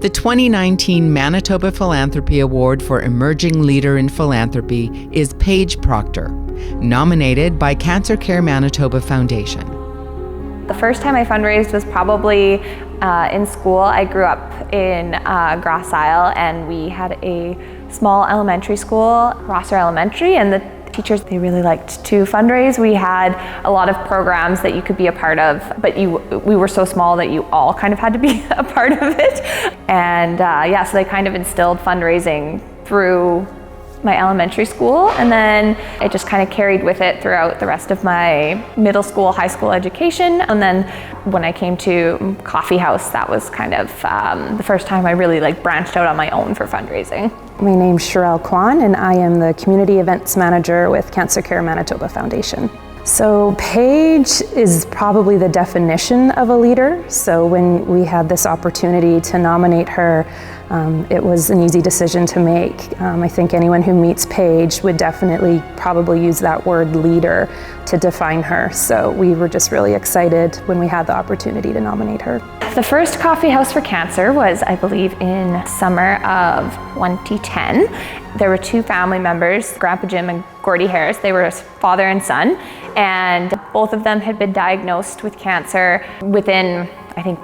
The 2019 Manitoba Philanthropy Award for Emerging Leader in Philanthropy is Paige Procter, nominated by Cancer Care Manitoba Foundation. The first time I fundraised was probably in school. I grew up in Grass Isle, and we had a small elementary school, Procter Elementary, and the teachers, they really liked to fundraise. We had a lot of programs that you could be a part of, but we were so small that you all kind of had to be a part of it. And so they kind of instilled fundraising through my elementary school, and then it just kind of carried with it throughout the rest of my middle school, high school education. And then when I came to Coffee House, that was kind of the first time I really branched out on my own for fundraising. My name's Sherelle Kwan, and I am the Community Events Manager with Cancer Care Manitoba Foundation. So Paige is probably the definition of a leader. So when we had this opportunity to nominate her, it was an easy decision to make. I think anyone who meets Paige would definitely probably use that word leader to define her. So we were just really excited when we had the opportunity to nominate her. The first Coffee House for Cancer was, I believe, in summer of 2010. There were two family members, Grandpa Jim and Gordy Harris. They were father and son, and both of them had been diagnosed with cancer within, I think,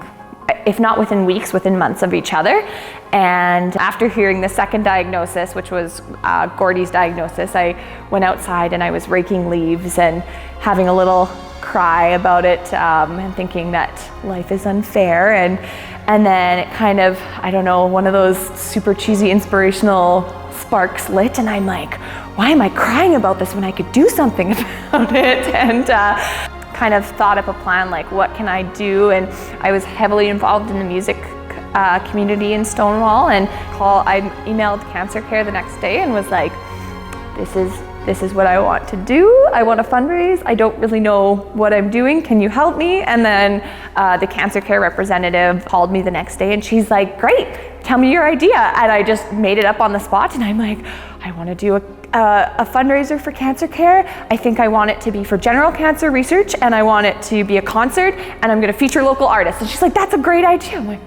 if not within weeks, within months of each other. And after hearing the second diagnosis, which was Gordy's diagnosis, I went outside and I was raking leaves and having a little cry about it, and thinking that life is unfair. And then it kind of, I don't know, one of those super cheesy inspirational sparks lit, and I'm like, why am I crying about this when I could do something about it? And kind of thought up a plan, like, what can I do? And I was heavily involved in the music community in Stonewall, and I emailed Cancer Care the next day and was like, this is what I want to do. I want to fundraise. I don't really know what I'm doing. Can you help me? And then the Cancer Care representative called me the next day, and she's like, great, tell me your idea. And I just made it up on the spot, and I'm like, I want to do a fundraiser for Cancer Care. I think I want it to be for general cancer research, and I want it to be a concert, and I'm going to feature local artists. And she's like, that's a great idea. I'm like,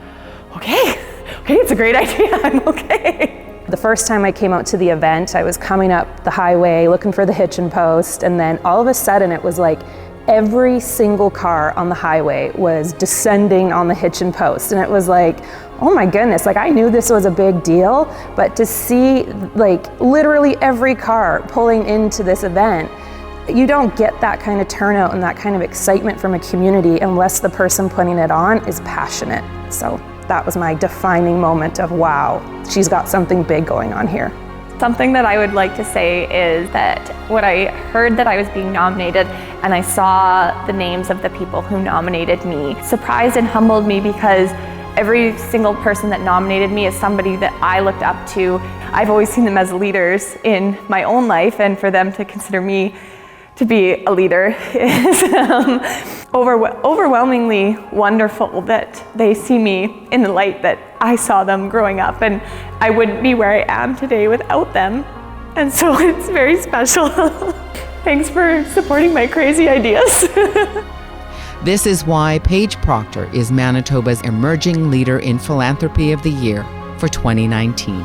okay, it's a great idea. I'm okay. The first time I came out to the event, I was coming up the highway looking for the hitching post, and then all of a sudden it was like every single car on the highway was descending on the hitching post, and it was like, oh my goodness, I knew this was a big deal, but to see literally every car pulling into this event, you don't get that kind of turnout and that kind of excitement from a community unless the person putting it on is passionate. So that was my defining moment of, wow, she's got something big going on here. Something that I would like to say is that when I heard that I was being nominated and I saw the names of the people who nominated me, surprised and humbled me, because every single person that nominated me is somebody that I looked up to. I've always seen them as leaders in my own life, and for them to consider me to be a leader is overwhelmingly wonderful, that they see me in the light that I saw them growing up, and I wouldn't be where I am today without them. And so it's very special. Thanks for supporting my crazy ideas. This is why Paige Procter is Manitoba's Emerging Leader in Philanthropy of the Year for 2019.